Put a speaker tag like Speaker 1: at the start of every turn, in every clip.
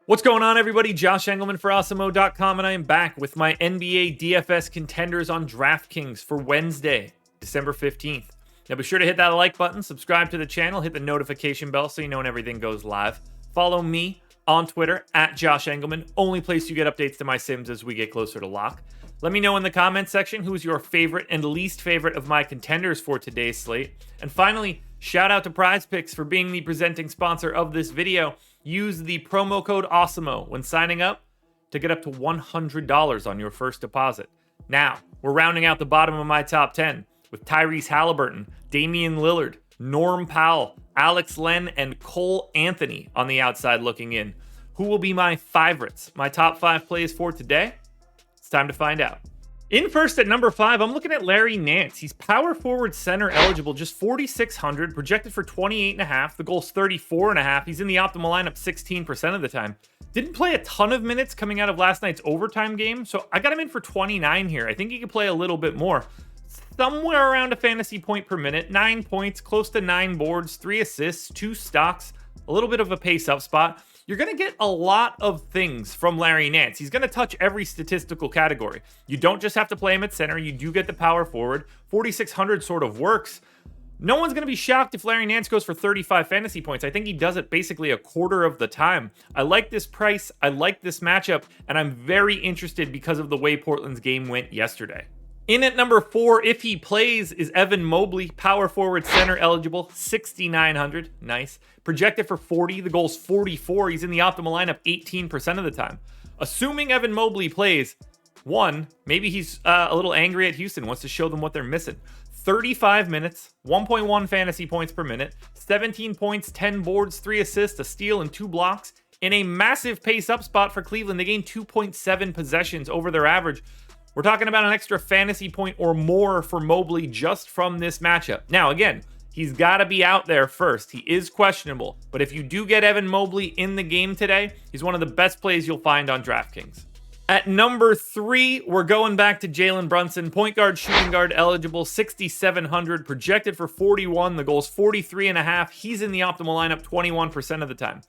Speaker 1: What's going on, everybody? Josh Engleman for Awesemo.com, and I am back with my NBA DFS contenders on DraftKings for Wednesday, December 15th. Now be sure to hit that like button, subscribe to the channel, hit the notification bell so you know when everything goes live. Follow me on Twitter at Josh Engleman, only place you get updates to my sims as we get closer to lock. Let me know in the comments section who's your favorite and least favorite of my contenders for today's slate. And finally, shout out to PrizePicks for being the presenting sponsor of this video. Use the promo code Awesemo when signing up to get up to $100 on your first deposit. Now, we're rounding out the bottom of my top 10 with Tyrese Halliburton, Damian Lillard, Norm Powell, Alex Len, and Cole Anthony on the outside looking in. Who will be my favorites? My top 5 plays for today? It's time to find out. In first at number 5, I'm looking at Larry Nance. He's power forward center eligible, just 4,600, projected for 28.5. The goal's 34.5. He's in the optimal lineup 16% of the time. Didn't play a ton of minutes coming out of last night's overtime game, so I got him in for 29 here. I think he could play a little bit more. Somewhere around a fantasy point per minute, 9 points, close to 9 boards, 3 assists, 2 stocks, a little bit of a pace-up spot. You're going to get a lot of things from Larry Nance. He's going to touch every statistical category. You don't just have to play him at center. You do get the power forward. 4,600 sort of works. No one's going to be shocked if Larry Nance goes for 35 fantasy points. I think he does it basically a quarter of the time. I like this price. I like this matchup. And I'm very interested because of the way Portland's game went yesterday. In at number 4, if he plays, is Evan Mobley, power forward center eligible, 6,900. Nice. Projected for 40. The goal's 44. He's in the optimal lineup 18% of the time. Assuming Evan Mobley plays, maybe he's a little angry at Houston, wants to show them what they're missing. 35 minutes, 1.1 fantasy points per minute, 17 points, 10 boards, 3 assists, a steal, and 2 blocks. In a massive pace-up spot for Cleveland, they gained 2.7 possessions over their average. We're talking about an extra fantasy point or more for Mobley just from this matchup. Now, again, he's got to be out there first. He is questionable. But if you do get Evan Mobley in the game today, he's one of the best plays you'll find on DraftKings. At number 3, we're going back to Jalen Brunson, point guard, shooting guard eligible, 6,700, projected for 41. The goal's 43.5. He's in the optimal lineup 21% of the time.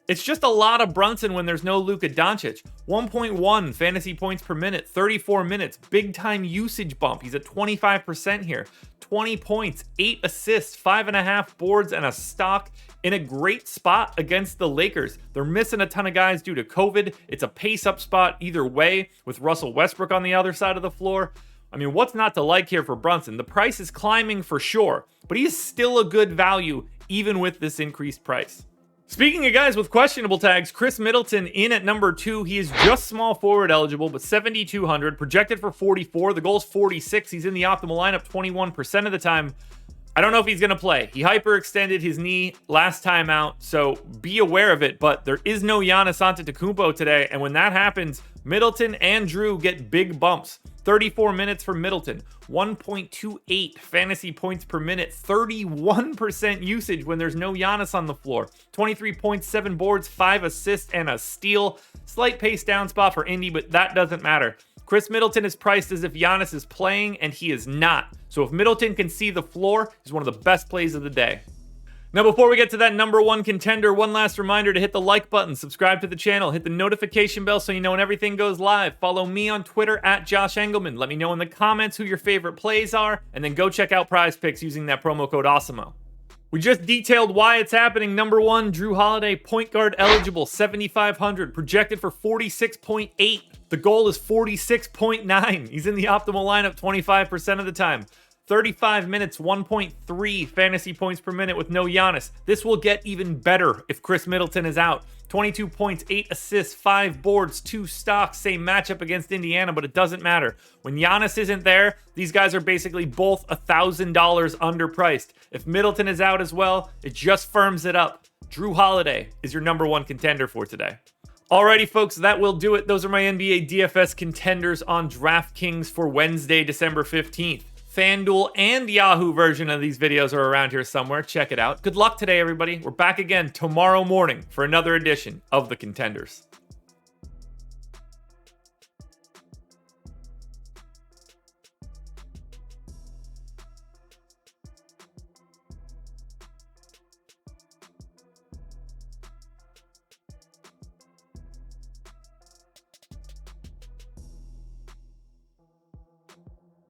Speaker 1: It's just a lot of Brunson when there's no Luka Doncic. 1.1 fantasy points per minute, 34 minutes, big time usage bump. He's at 25% here. 20 points, 8 assists, 5.5 boards, and a stock in a great spot against the Lakers. They're missing a ton of guys due to COVID. It's a pace-up spot either way with Russell Westbrook on the other side of the floor. I mean, what's not to like here for Brunson? The price is climbing for sure, but he is still a good value even with this increased price. Speaking of guys with questionable tags, Chris Middleton in at number 2. He is just small forward eligible, but 7,200, projected for 44. The goal's 46. He's in the optimal lineup 21% of the time. I don't know if he's going to play. He hyperextended his knee last time out, so be aware of it, but there is no Giannis Antetokounmpo today, and when that happens, Middleton and Drew get big bumps. 34 minutes for Middleton, 1.28 fantasy points per minute, 31% usage when there's no Giannis on the floor, 23.7 boards, 5 assists, and a steal. Slight pace down spot for Indy, but that doesn't matter. Chris Middleton is priced as if Giannis is playing, and he is not. So if Middleton can see the floor, he's one of the best plays of the day. Now, before we get to that number 1 contender, one last reminder to hit the like button, subscribe to the channel, hit the notification bell so you know when everything goes live. Follow me on Twitter at Josh Engleman. Let me know in the comments who your favorite plays are, and then go check out PrizePicks using that promo code Awesemo. We just detailed why it's happening. Number 1, Drew Holiday, point guard eligible, 7,500, projected for 46.8. The goal is 46.9. He's in the optimal lineup 25% of the time. 35 minutes, 1.3 fantasy points per minute with no Giannis. This will get even better if Chris Middleton is out. 22 points, 8 assists, 5 boards, 2 stocks. Same matchup against Indiana, but it doesn't matter. When Giannis isn't there, these guys are basically both $1,000 underpriced. If Middleton is out as well, it just firms it up. Drew Holiday is your number 1 contender for today. Alrighty, folks, that will do it. Those are my NBA DFS contenders on DraftKings for Wednesday, December 15th. FanDuel and Yahoo version of these videos are around here somewhere. Check it out. Good luck today, everybody. We're back again tomorrow morning for another edition of the Contenders.